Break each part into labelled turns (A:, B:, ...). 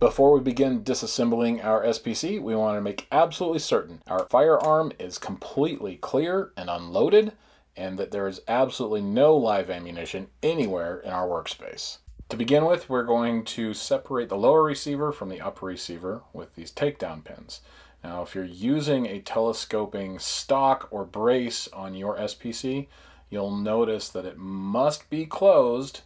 A: Before we begin disassembling our SPC, we want to make absolutely certain our firearm is completely clear and unloaded, and that there is absolutely no live ammunition anywhere in our workspace. To begin with, we're going to separate the lower receiver from the upper receiver with these takedown pins. Now, if you're using a telescoping stock or brace on your SPC, you'll notice that it must be closed,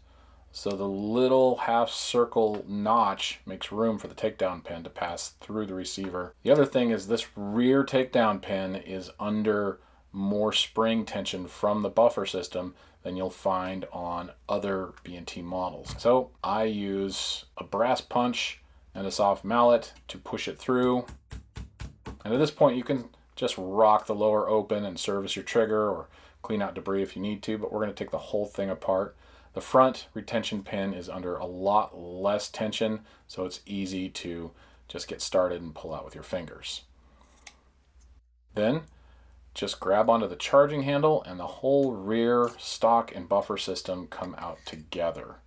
A: so the little half circle notch makes room for the takedown pin to pass through the receiver. The other thing is this rear takedown pin is under more spring tension from the buffer system than you'll find on other B&T models. So I use a brass punch and a soft mallet to push it through. And at this point you can just rock the lower open and service your trigger or clean out debris if you need to, but we're going to take the whole thing apart. The front retention pin is under a lot less tension, so it's easy to just get started and pull out with your fingers. Then just grab onto the charging handle and the whole rear stock and buffer system come out together.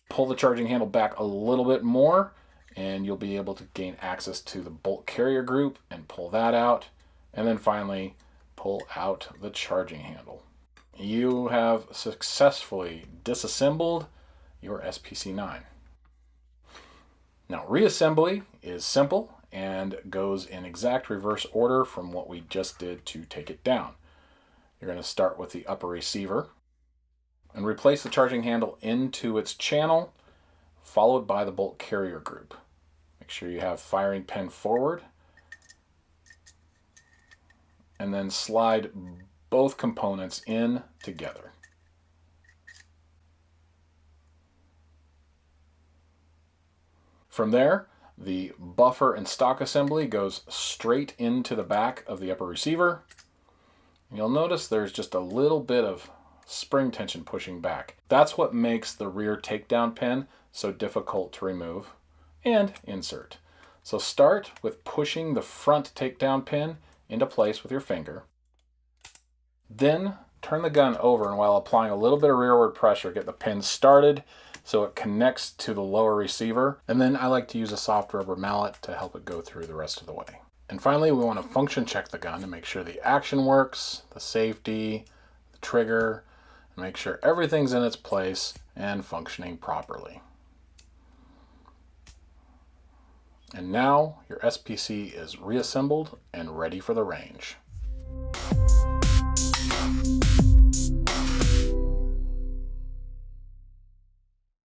A: Pull the charging handle back a little bit more and you'll be able to gain access to the bolt carrier group and pull that out. And then finally pull out the charging handle. You have successfully disassembled your SPC9. Now, reassembly is simple and goes in exact reverse order from what we just did to take it down. You're going to start with the upper receiver and replace the charging handle into its channel, followed by the bolt carrier group. Make sure you have firing pin forward, and then slide both components in together. From there, the buffer and stock assembly goes straight into the back of the upper receiver. You'll notice there's just a little bit of spring tension pushing back. That's what makes the rear takedown pin so difficult to remove and insert. So start with pushing the front takedown pin into place with your finger. Then turn the gun over, and while applying a little bit of rearward pressure, get the pin started so it connects to the lower receiver. And then I like to use a soft rubber mallet to help it go through the rest of the way. And finally, we want to function check the gun to make sure the action works, the safety, the trigger, and make sure everything's in its place and functioning properly. And now your SPC is reassembled and ready for the range.